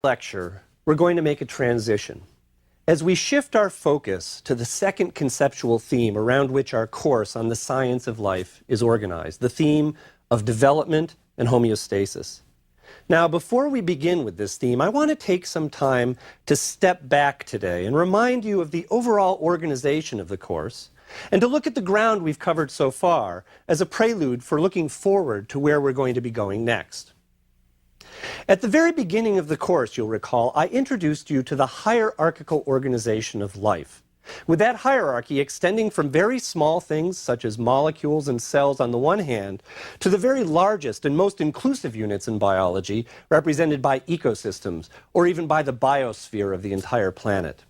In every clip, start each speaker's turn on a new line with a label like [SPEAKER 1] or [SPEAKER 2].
[SPEAKER 1] Lecture, we're going to make a transition. As we shift our focus to the second conceptual theme around which our course on the science of life is organized, the theme of development and homeostasis. Now, before we begin with this theme, I want to take some time to step back today and remind you of the overall organization of the course, and to look at the ground we've covered so far as a prelude for looking forward to where we're going to be going next. At the very beginning of the course, you'll recall, I introduced you to the hierarchical organization of life, with that hierarchy extending from very small things such as molecules and cells on the one hand, to the very largest and most inclusive units in biology, represented by ecosystems, or even by the biosphere of the entire planet.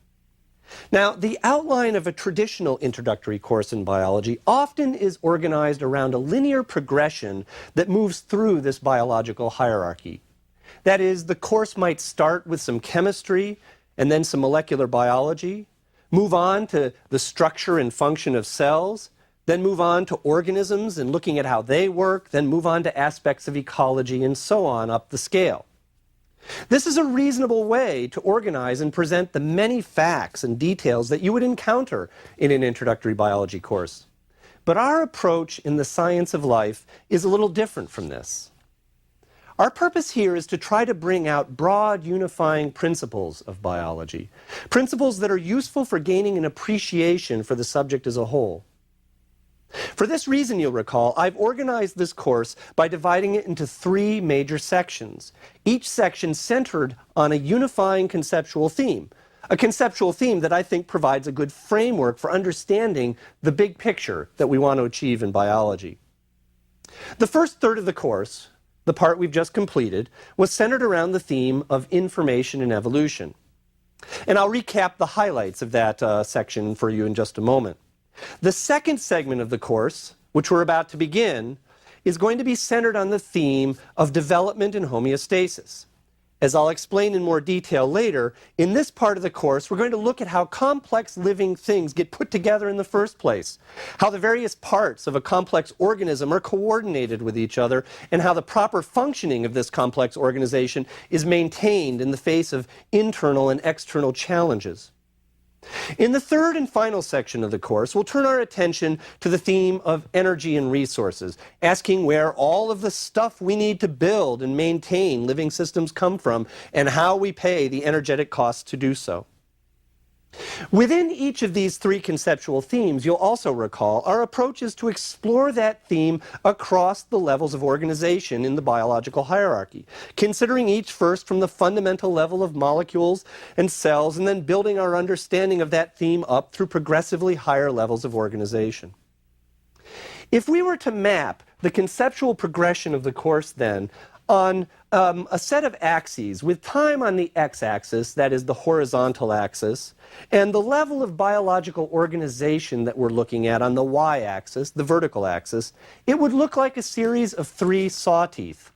[SPEAKER 1] Now, the outline of a traditional introductory course in biology often is organized around a linear progression that moves through this biological hierarchy. That is, the course might start with some chemistry and then some molecular biology, move on to the structure and function of cells, then move on to organisms and looking at how they work, then move on to aspects of ecology and so on up the scale. This is a reasonable way to organize and present the many facts and details that you would encounter in an introductory biology course. But our approach in the science of life is a little different from this. Our purpose here is to try to bring out broad unifying principles of biology, principles that are useful for gaining an appreciation for the subject as a whole. For this reason, you'll recall, I've organized this course by dividing it into three major sections, each section centered on a unifying conceptual theme, a conceptual theme that I think provides a good framework for understanding the big picture that we want to achieve in biology. The first third of the course, the part we've just completed, was centered around the theme of information and evolution. And I'll recap the highlights of that section for you in just a moment. The second segment of the course, which we're about to begin, is going to be centered on the theme of development and homeostasis. As I'll explain in more detail later, in this part of the course, we're going to look at how complex living things get put together in the first place, how the various parts of a complex organism are coordinated with each other, and how the proper functioning of this complex organization is maintained in the face of internal and external challenges. In the third and final section of the course, we'll turn our attention to the theme of energy and resources, asking where all of the stuff we need to build and maintain living systems come from, and how we pay the energetic costs to do so. Within each of these three conceptual themes, you'll also recall, our approach is to explore that theme across the levels of organization in the biological hierarchy, considering each first from the fundamental level of molecules and cells, and then building our understanding of that theme up through progressively higher levels of organization. If we were to map the conceptual progression of the course then on a set of axes with time on the x-axis, that is the horizontal axis, and the level of biological organization that we're looking at on the y-axis, the vertical axis, it would look like a series of three sawteeth.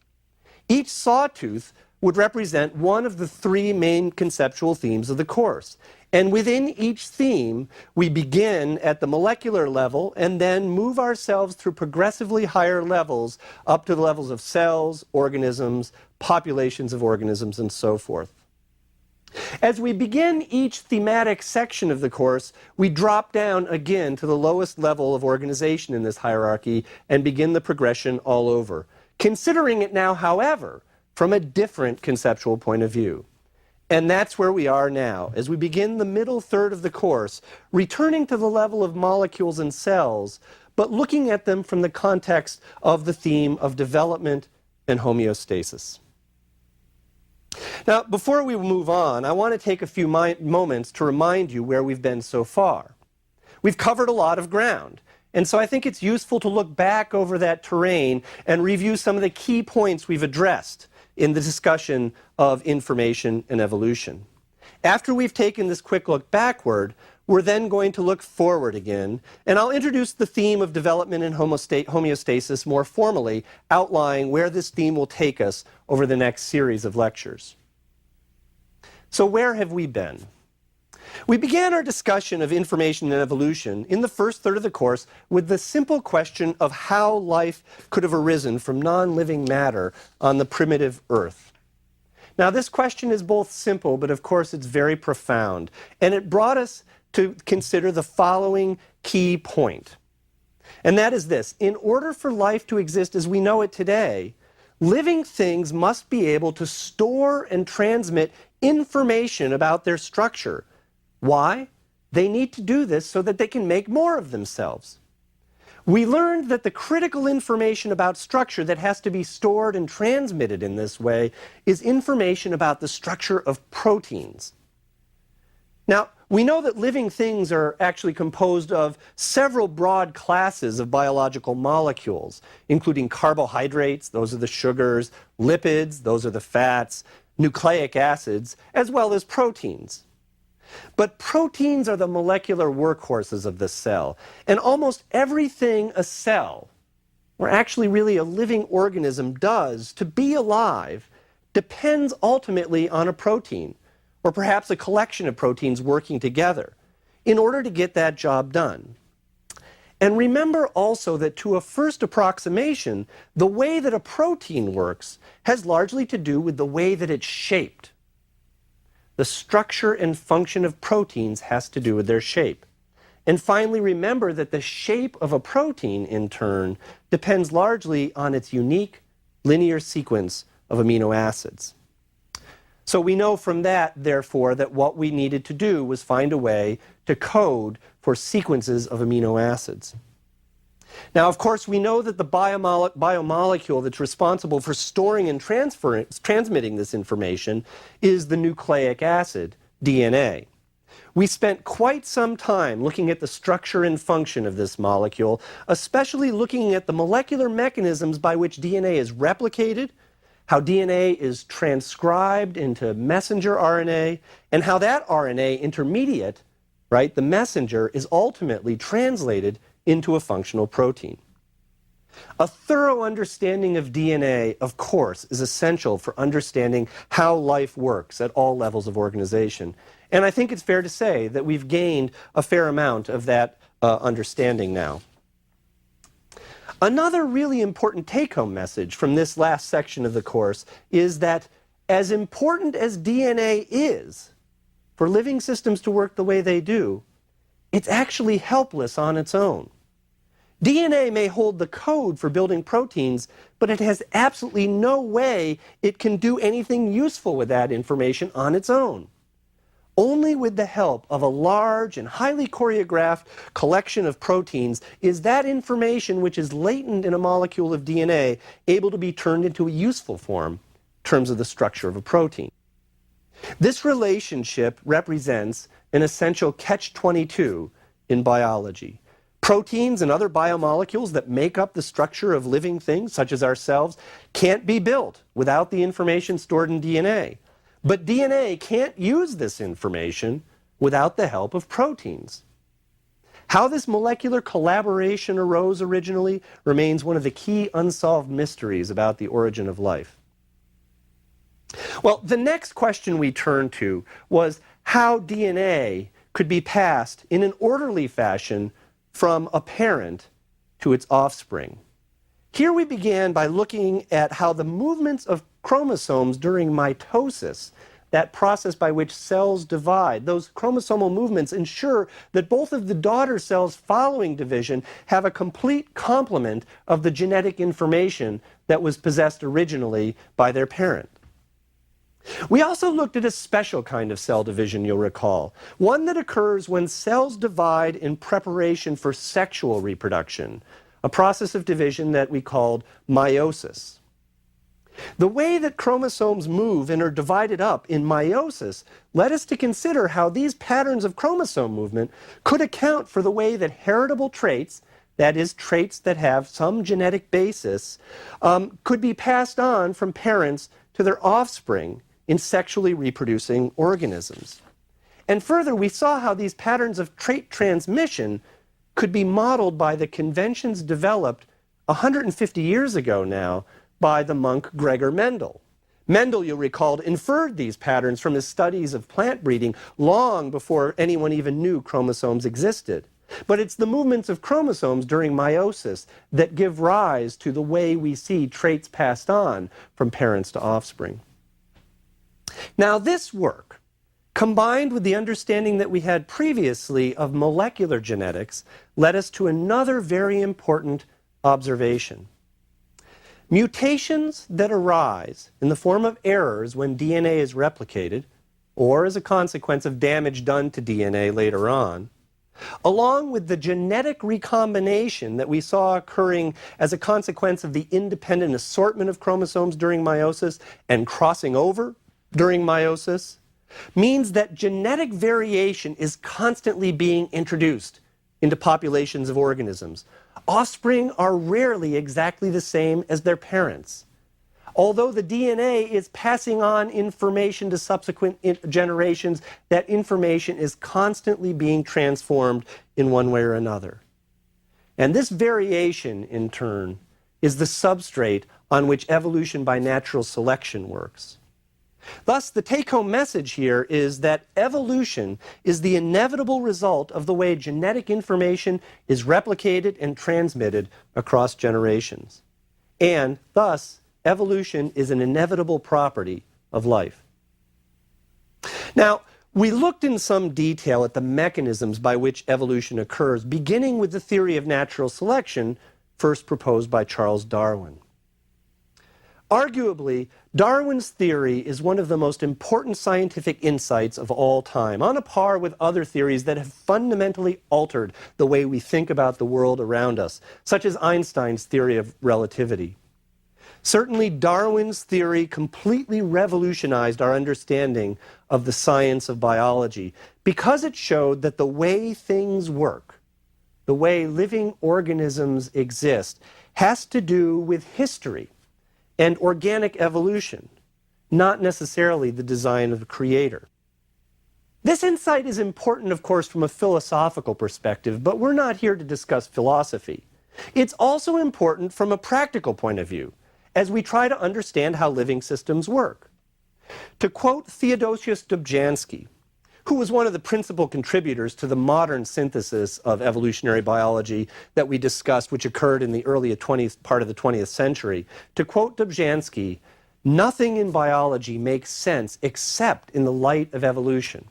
[SPEAKER 1] Each sawtooth would represent one of the three main conceptual themes of the course. And within each theme, we begin at the molecular level and then move ourselves through progressively higher levels up to the levels of cells, organisms, populations of organisms, and so forth. As we begin each thematic section of the course, we drop down again to the lowest level of organization in this hierarchy and begin the progression all over, considering it now, however, from a different conceptual point of view. And that's where we are now, as we begin the middle third of the course, returning to the level of molecules and cells, but looking at them from the context of the theme of development and homeostasis. Now, before we move on, I want to take a few moments to remind you where we've been so far. We've covered a lot of ground, and so I think it's useful to look back over that terrain and review some of the key points we've addressed in the discussion of information and evolution. After we've taken this quick look backward, we're then going to look forward again, and I'll introduce the theme of development and homeostasis more formally, outlining where this theme will take us over the next series of lectures. So where have we been? We began our discussion of information and evolution in the first third of the course with the simple question of how life could have arisen from non-living matter on the primitive Earth. Now, this question is both simple, but of course it's very profound. And it brought us to consider the following key point. And that is this: in order for life to exist as we know it today, living things must be able to store and transmit information about their structure. Why? They need to do this so that they can make more of themselves. We learned that the critical information about structure that has to be stored and transmitted in this way is information about the structure of proteins. Now, we know that living things are actually composed of several broad classes of biological molecules, including carbohydrates, those are the sugars, lipids, those are the fats, nucleic acids, as well as proteins. But proteins are the molecular workhorses of the cell, and almost everything a cell, or actually really a living organism, does to be alive depends ultimately on a protein, or perhaps a collection of proteins working together, in order to get that job done. And remember also that to a first approximation, the way that a protein works has largely to do with the way that it's shaped. The structure and function of proteins has to do with their shape. And finally, remember that the shape of a protein, in turn, depends largely on its unique linear sequence of amino acids. So we know from that, therefore, that what we needed to do was find a way to code for sequences of amino acids. Now, of course, we know that the biomolecule that's responsible for storing and transmitting this information is the nucleic acid, DNA. We spent quite some time looking at the structure and function of this molecule, especially looking at the molecular mechanisms by which DNA is replicated, how DNA is transcribed into messenger RNA, and how that RNA intermediate, right, the messenger, is ultimately translated into a functional protein. A thorough understanding of DNA, of course, is essential for understanding how life works at all levels of organization. And I think it's fair to say that we've gained a fair amount of that understanding now. Another really important take-home message from this last section of the course is that as important as DNA is for living systems to work the way they do, it's actually helpless on its own. DNA may hold the code for building proteins, but it has absolutely no way it can do anything useful with that information on its own. Only with the help of a large and highly choreographed collection of proteins is that information which is latent in a molecule of DNA able to be turned into a useful form in terms of the structure of a protein. This relationship represents an essential catch-22 in biology. Proteins and other biomolecules that make up the structure of living things, such as ourselves, can't be built without the information stored in DNA. But DNA can't use this information without the help of proteins. How this molecular collaboration arose originally remains one of the key unsolved mysteries about the origin of life. Well, the next question we turned to was how DNA could be passed in an orderly fashion from a parent to its offspring. Here we began by looking at how the movements of chromosomes during mitosis, that process by which cells divide, those chromosomal movements ensure that both of the daughter cells following division have a complete complement of the genetic information that was possessed originally by their parent. We also looked at a special kind of cell division, you'll recall, one that occurs when cells divide in preparation for sexual reproduction, a process of division that we called meiosis. The way that chromosomes move and are divided up in meiosis led us to consider how these patterns of chromosome movement could account for the way that heritable traits, that is, traits that have some genetic basis, could be passed on from parents to their offspring in sexually reproducing organisms. And further, we saw how these patterns of trait transmission could be modeled by the conventions developed 150 years ago now by the monk Gregor Mendel. Mendel, you'll recall, inferred these patterns from his studies of plant breeding long before anyone even knew chromosomes existed. But it's the movements of chromosomes during meiosis that give rise to the way we see traits passed on from parents to offspring. Now, this work, combined with the understanding that we had previously of molecular genetics, led us to another very important observation. Mutations that arise in the form of errors when DNA is replicated, or as a consequence of damage done to DNA later on, along with the genetic recombination that we saw occurring as a consequence of the independent assortment of chromosomes during meiosis and crossing over during meiosis, means that genetic variation is constantly being introduced into populations of organisms. Offspring are rarely exactly the same as their parents. Although the DNA is passing on information to subsequent generations, that information is constantly being transformed in one way or another. And this variation, in turn, is the substrate on which evolution by natural selection works. Thus, the take-home message here is that evolution is the inevitable result of the way genetic information is replicated and transmitted across generations. And thus, evolution is an inevitable property of life. Now, we looked in some detail at the mechanisms by which evolution occurs, beginning with the theory of natural selection first proposed by Charles Darwin. Arguably, Darwin's theory is one of the most important scientific insights of all time, on a par with other theories that have fundamentally altered the way we think about the world around us, such as Einstein's theory of relativity. Certainly, Darwin's theory completely revolutionized our understanding of the science of biology because it showed that the way things work, the way living organisms exist, has to do with history and organic evolution, not necessarily the design of the creator. This insight is important, of course, from a philosophical perspective, but we're not here to discuss philosophy. It's also important from a practical point of view, as we try to understand how living systems work. To quote Theodosius Dobzhansky, who was one of the principal contributors to the modern synthesis of evolutionary biology that we discussed, which occurred in the early part of the 20th century. To quote Dobzhansky, "Nothing in biology makes sense except in the light of evolution."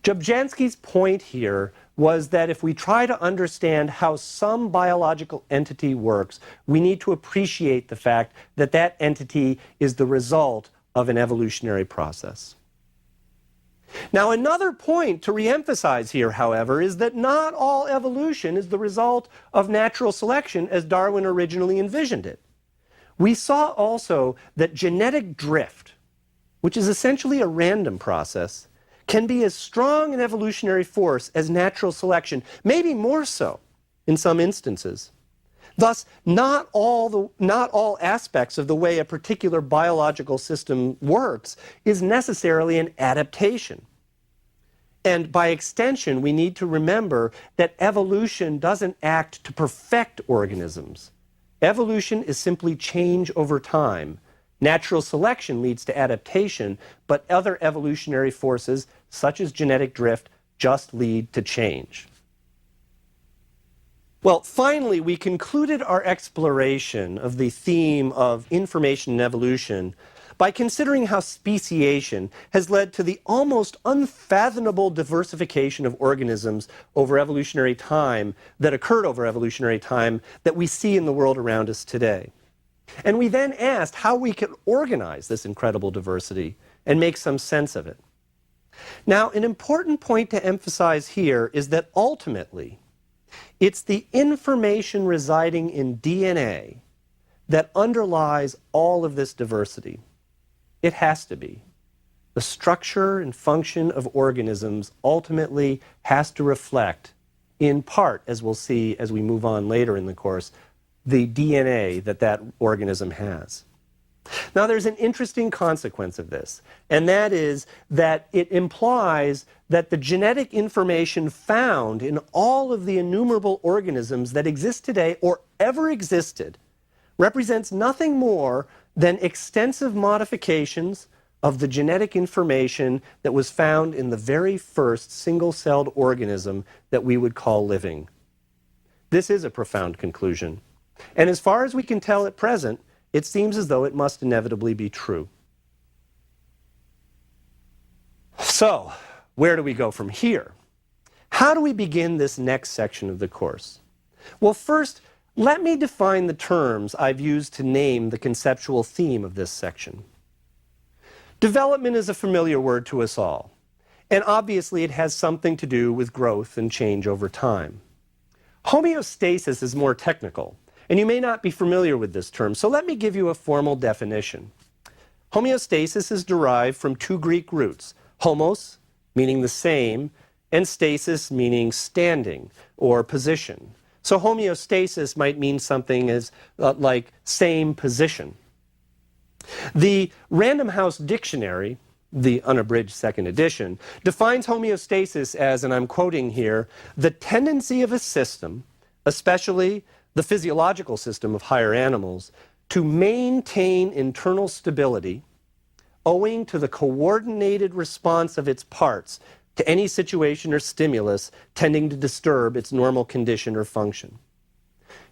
[SPEAKER 1] Dobzhansky's point here was that if we try to understand how some biological entity works, we need to appreciate the fact that that entity is the result of an evolutionary process. Now, another point to reemphasize here, however, is that not all evolution is the result of natural selection as Darwin originally envisioned it. We saw also that genetic drift, which is essentially a random process, can be as strong an evolutionary force as natural selection, maybe more so in some instances. Thus, not all aspects of the way a particular biological system works is necessarily an adaptation. And by extension, we need to remember that evolution doesn't act to perfect organisms. Evolution is simply change over time. Natural selection leads to adaptation, but other evolutionary forces, such as genetic drift, just lead to change. Well, finally, we concluded our exploration of the theme of information and evolution by considering how speciation has led to the almost unfathomable diversification of organisms over evolutionary time that occurred over evolutionary time that we see in the world around us today. And we then asked how we could organize this incredible diversity and make some sense of it. Now, an important point to emphasize here is that ultimately, it's the information residing in DNA that underlies all of this diversity. It has to be. The structure and function of organisms ultimately has to reflect, in part, as we'll see as we move on later in the course, the DNA that that organism has. Now, there's an interesting consequence of this, and that is that it implies that the genetic information found in all of the innumerable organisms that exist today or ever existed represents nothing more than extensive modifications of the genetic information that was found in the very first single-celled organism that we would call living. This is a profound conclusion. And as far as we can tell at present, it seems as though it must inevitably be true. So, where do we go from here? How do we begin this next section of the course? Well, first, let me define the terms I've used to name the conceptual theme of this section. Development is a familiar word to us all, and obviously it has something to do with growth and change over time. Homeostasis is more technical, and you may not be familiar with this term, so let me give you a formal definition. Homeostasis is derived from two Greek roots, homos, meaning the same, and stasis, meaning standing or position. So homeostasis might mean something as like same position. The Random House Dictionary, the unabridged second edition, defines homeostasis as, and I'm quoting here, the tendency of a system, especially the physiological system of higher animals, to maintain internal stability owing to the coordinated response of its parts to any situation or stimulus tending to disturb its normal condition or function.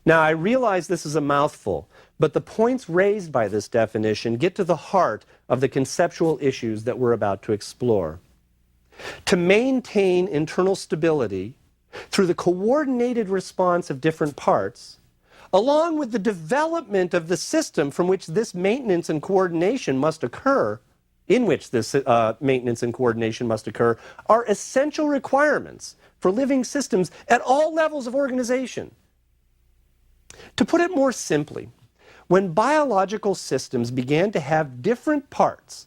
[SPEAKER 1] Now, I realize this is a mouthful, but the points raised by this definition get to the heart of the conceptual issues that we're about to explore. To maintain internal stability through the coordinated response of different parts, along with the development of the system from which this maintenance and coordination must occur, are essential requirements for living systems at all levels of organization. To put it more simply, when biological systems began to have different parts,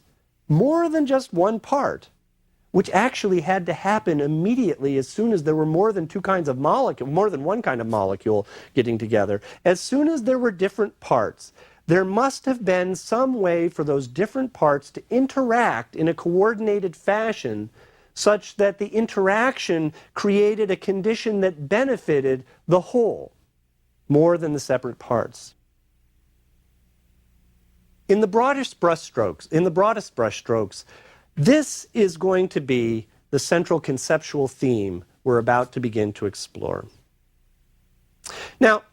[SPEAKER 1] more than just one part, which actually had to happen immediately as soon as there were more than one kind of molecule getting together, as soon as there were different parts, there must have been some way for those different parts to interact in a coordinated fashion such that the interaction created a condition that benefited the whole more than the separate parts. In the broadest brushstrokes, this is going to be the central conceptual theme we're about to begin to explore. Now,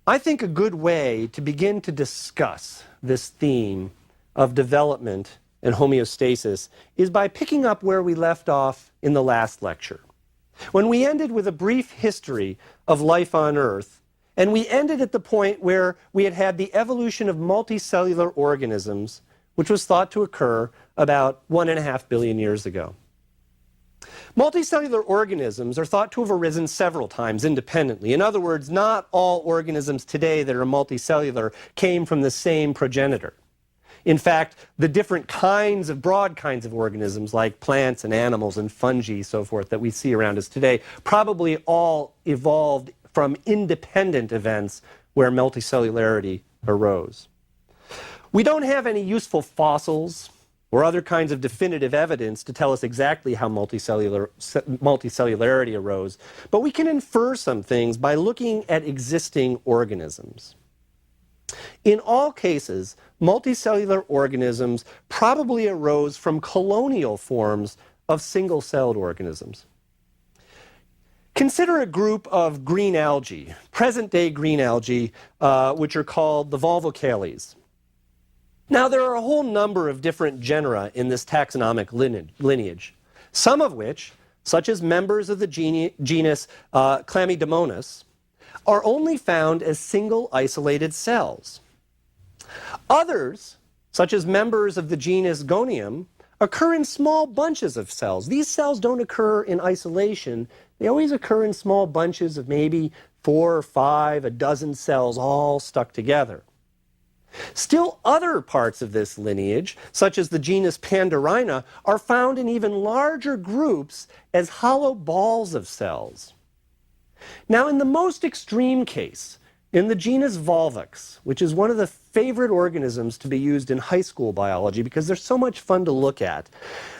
[SPEAKER 1] I think a good way to begin to discuss this theme of development and homeostasis is by picking up where we left off in the last lecture, when we ended with a brief history of life on Earth. And we ended at the point where we had had the evolution of multicellular organisms, which was thought to occur about 1.5 billion years ago. Multicellular organisms are thought to have arisen several times independently. In other words, not all organisms today that are multicellular came from the same progenitor. In fact, the different broad kinds of organisms like plants and animals and fungi, so forth, that we see around us today, probably all evolved from independent events where multicellularity arose. We don't have any useful fossils or other kinds of definitive evidence to tell us exactly how multicellularity arose, but we can infer some things by looking at existing organisms. In all cases, multicellular organisms probably arose from colonial forms of single-celled organisms. Consider a group of green algae, present-day green algae, which are called the volvocales. Now, there are a whole number of different genera in this taxonomic lineage, some of which, such as members of the genus Chlamydomonas, are only found as single isolated cells. Others, such as members of the genus Gonium, occur in small bunches of cells. These cells don't occur in isolation. They always occur in small bunches of maybe 4 or 5, a dozen cells all stuck together. Still other parts of this lineage, such as the genus Pandorina, are found in even larger groups as hollow balls of cells. Now, in the most extreme case, in the genus Volvox, which is one of the favorite organisms to be used in high school biology because they're so much fun to look at,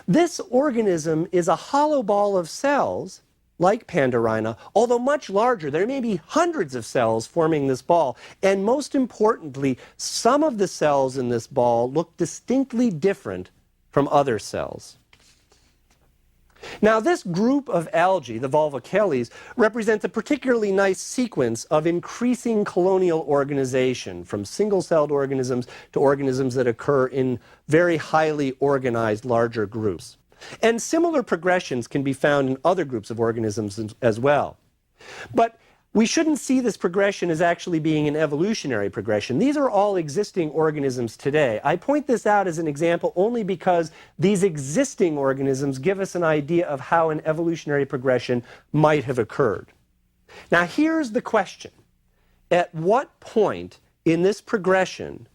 [SPEAKER 1] this organism is a hollow ball of cells like Pandorina, although much larger. There may be hundreds of cells forming this ball, and most importantly, some of the cells in this ball look distinctly different from other cells. Now, this group of algae, the volvocales, represents a particularly nice sequence of increasing colonial organization, from single-celled organisms to organisms that occur in very highly organized larger groups. And similar progressions can be found in other groups of organisms as well. But we shouldn't see this progression as actually being an evolutionary progression. These are all existing organisms today. I point this out as an example only because these existing organisms give us an idea of how an evolutionary progression might have occurred. Now here's the question. At what point in this progression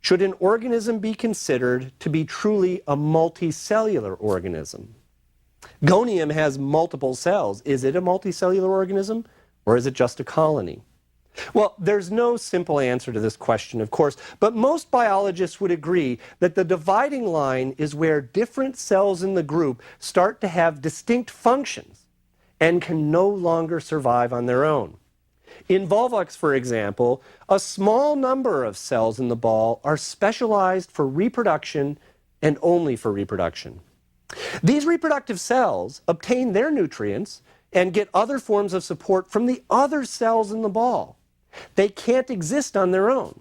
[SPEAKER 1] should an organism be considered to be truly a multicellular organism? Gonium has multiple cells. Is it a multicellular organism, or is it just a colony? Well, there's no simple answer to this question, of course, but most biologists would agree that the dividing line is where different cells in the group start to have distinct functions and can no longer survive on their own. In Volvox, for example, a small number of cells in the ball are specialized for reproduction and only for reproduction. These reproductive cells obtain their nutrients and get other forms of support from the other cells in the ball. They can't exist on their own.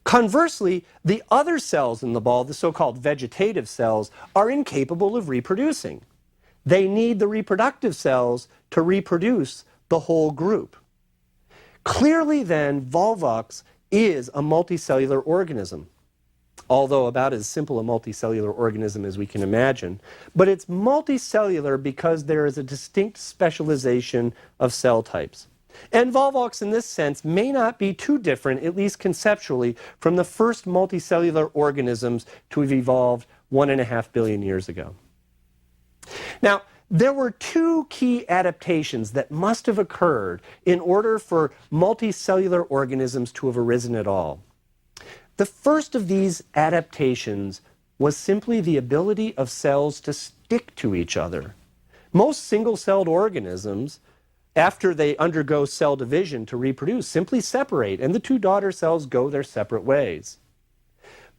[SPEAKER 1] Conversely, the other cells in the ball, the so-called vegetative cells, are incapable of reproducing. They need the reproductive cells to reproduce the whole group. Clearly then, Volvox is a multicellular organism, although about as simple a multicellular organism as we can imagine. But it's multicellular because there is a distinct specialization of cell types. And Volvox in this sense may not be too different, at least conceptually, from the first multicellular organisms to have evolved 1.5 billion years ago. Now, there were two key adaptations that must have occurred in order for multicellular organisms to have arisen at all. The first of these adaptations was simply the ability of cells to stick to each other. Most single-celled organisms, after they undergo cell division to reproduce, simply separate, and the two daughter cells go their separate ways.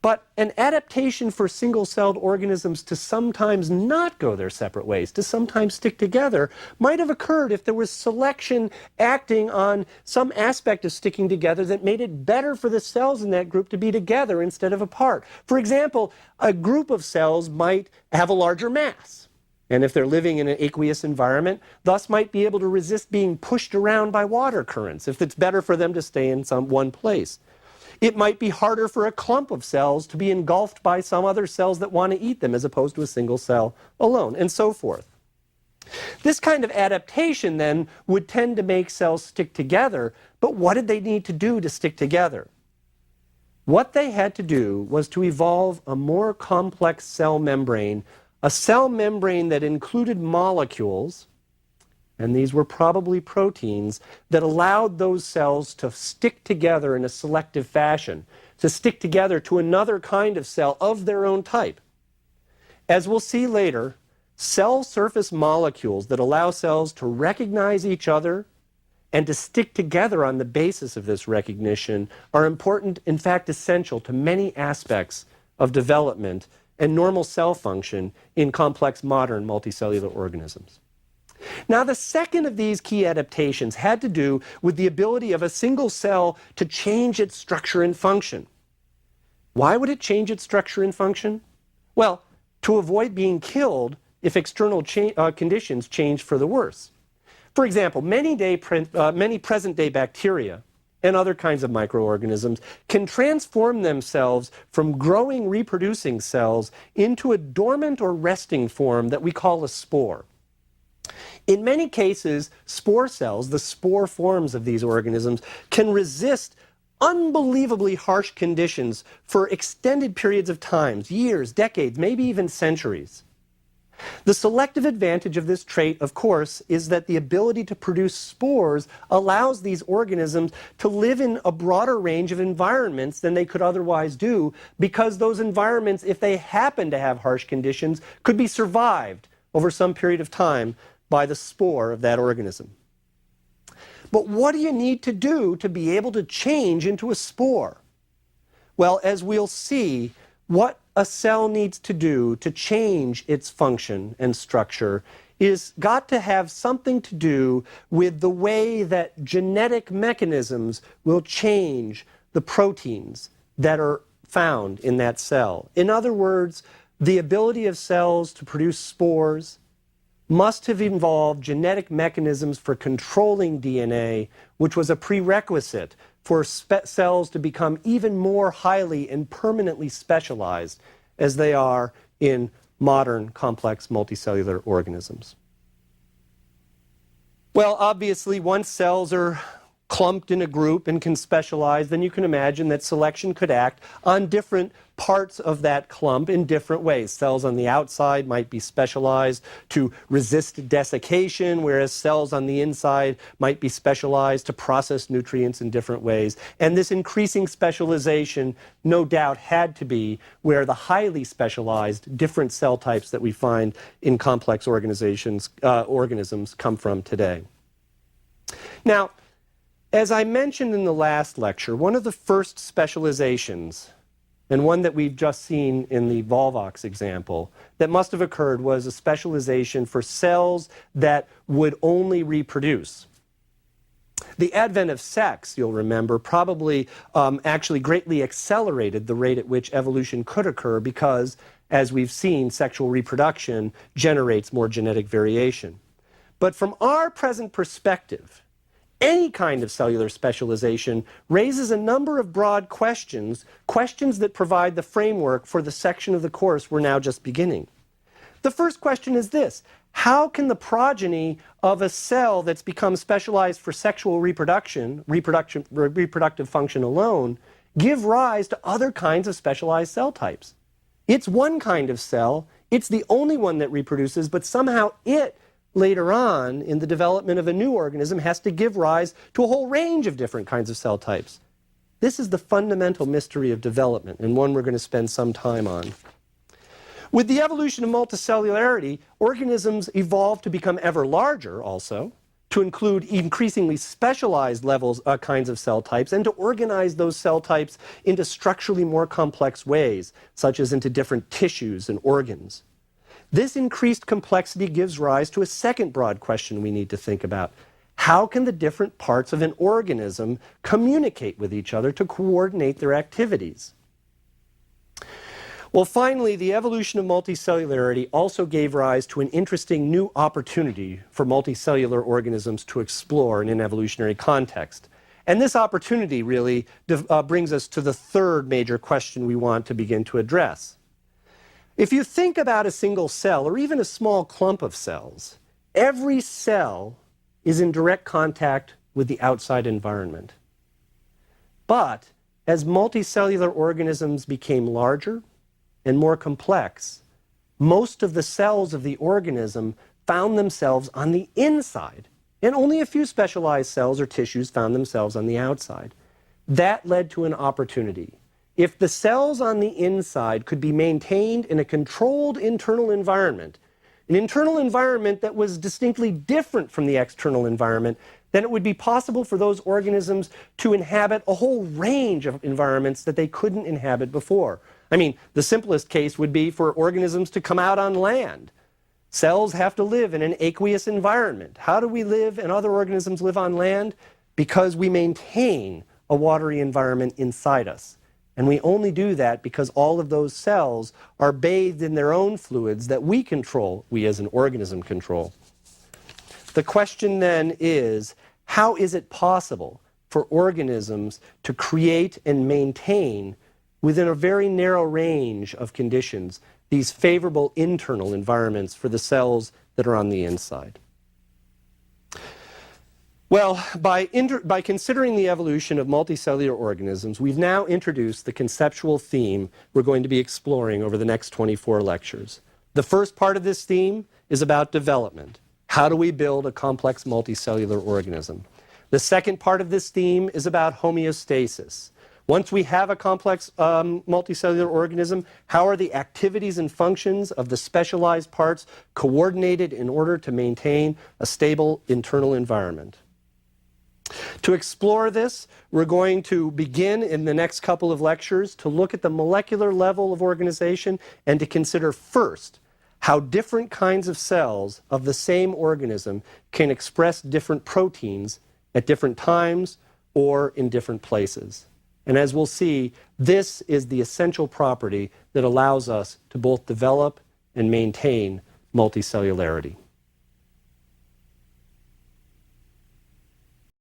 [SPEAKER 1] But an adaptation for single-celled organisms to sometimes not go their separate ways, to sometimes stick together, might have occurred if there was selection acting on some aspect of sticking together that made it better for the cells in that group to be together instead of apart. For example, a group of cells might have a larger mass, and if they're living in an aqueous environment, thus might be able to resist being pushed around by water currents if it's better for them to stay in one place. It might be harder for a clump of cells to be engulfed by some other cells that want to eat them as opposed to a single cell alone, and so forth. This kind of adaptation then would tend to make cells stick together, but what did they need to do to stick together? What they had to do was to evolve a more complex cell membrane, a cell membrane that included molecules, and these were probably proteins, that allowed those cells to stick together in a selective fashion, to stick together to another kind of cell of their own type. As we'll see later, cell surface molecules that allow cells to recognize each other and to stick together on the basis of this recognition are important, in fact essential, to many aspects of development and normal cell function in complex modern multicellular organisms. Now, the second of these key adaptations had to do with the ability of a single cell to change its structure and function. Why would it change its structure and function? Well, to avoid being killed if external conditions change for the worse. For example, many present-day bacteria and other kinds of microorganisms can transform themselves from growing, reproducing cells into a dormant or resting form that we call a spore. In many cases, spore cells, the spore forms of these organisms, can resist unbelievably harsh conditions for extended periods of time, years, decades, maybe even centuries. The selective advantage of this trait, of course, is that the ability to produce spores allows these organisms to live in a broader range of environments than they could otherwise do, because those environments, if they happen to have harsh conditions, could be survived over some period of time by the spore of that organism. But what do you need to do to be able to change into a spore? Well, as we'll see, what a cell needs to do to change its function and structure is got to have something to do with the way that genetic mechanisms will change the proteins that are found in that cell. In other words, the ability of cells to produce spores must have involved genetic mechanisms for controlling DNA, which was a prerequisite for cells to become even more highly and permanently specialized as they are in modern complex multicellular organisms. Well, obviously, once cells are clumped in a group and can specialize, then you can imagine that selection could act on different parts of that clump in different ways. Cells on the outside might be specialized to resist desiccation, whereas cells on the inside might be specialized to process nutrients in different ways. And this increasing specialization, no doubt, had to be where the highly specialized different cell types that we find in complex organisms come from today. Now, as I mentioned in the last lecture, one of the first specializations, and one that we've just seen in the Volvox example, that must have occurred was a specialization for cells that would only reproduce. The advent of sex, you'll remember, probably actually greatly accelerated the rate at which evolution could occur because, as we've seen, sexual reproduction generates more genetic variation. But from our present perspective, any kind of cellular specialization raises a number of broad questions that provide the framework for the section of the course we're now just beginning. The first question is this: how can the progeny of a cell that's become specialized for sexual reproductive function alone, give rise to other kinds of specialized cell types? It's one kind of cell, it's the only one that reproduces, but somehow it, later on in the development of a new organism, has to give rise to a whole range of different kinds of cell types. This is the fundamental mystery of development, and one we're going to spend some time on. With the evolution of multicellularity, organisms evolved to become ever larger also, to include increasingly specialized kinds of cell types, and to organize those cell types into structurally more complex ways, such as into different tissues and organs. This increased complexity gives rise to a second broad question we need to think about. How can the different parts of an organism communicate with each other to coordinate their activities? Well, finally, the evolution of multicellularity also gave rise to an interesting new opportunity for multicellular organisms to explore in an evolutionary context. And this opportunity really brings us to the third major question we want to begin to address. If you think about a single cell, or even a small clump of cells, every cell is in direct contact with the outside environment. But as multicellular organisms became larger and more complex, most of the cells of the organism found themselves on the inside, and only a few specialized cells or tissues found themselves on the outside. That led to an opportunity. If the cells on the inside could be maintained in a controlled internal environment, an internal environment that was distinctly different from the external environment, then it would be possible for those organisms to inhabit a whole range of environments that they couldn't inhabit before. I mean, the simplest case would be for organisms to come out on land. Cells have to live in an aqueous environment. How do we live and other organisms live on land? Because we maintain a watery environment inside us. And we only do that because all of those cells are bathed in their own fluids that we control, we as an organism control. The question then is, how is it possible for organisms to create and maintain, within a very narrow range of conditions, these favorable internal environments for the cells that are on the inside? Well, by considering the evolution of multicellular organisms, we've now introduced the conceptual theme we're going to be exploring over the next 24 lectures. The first part of this theme is about development. How do we build a complex multicellular organism? The second part of this theme is about homeostasis. Once we have a complex multicellular organism, how are the activities and functions of the specialized parts coordinated in order to maintain a stable internal environment? To explore this, we're going to begin in the next couple of lectures to look at the molecular level of organization and to consider first how different kinds of cells of the same organism can express different proteins at different times or in different places. And as we'll see, This is the essential property that allows us to both develop and maintain multicellularity.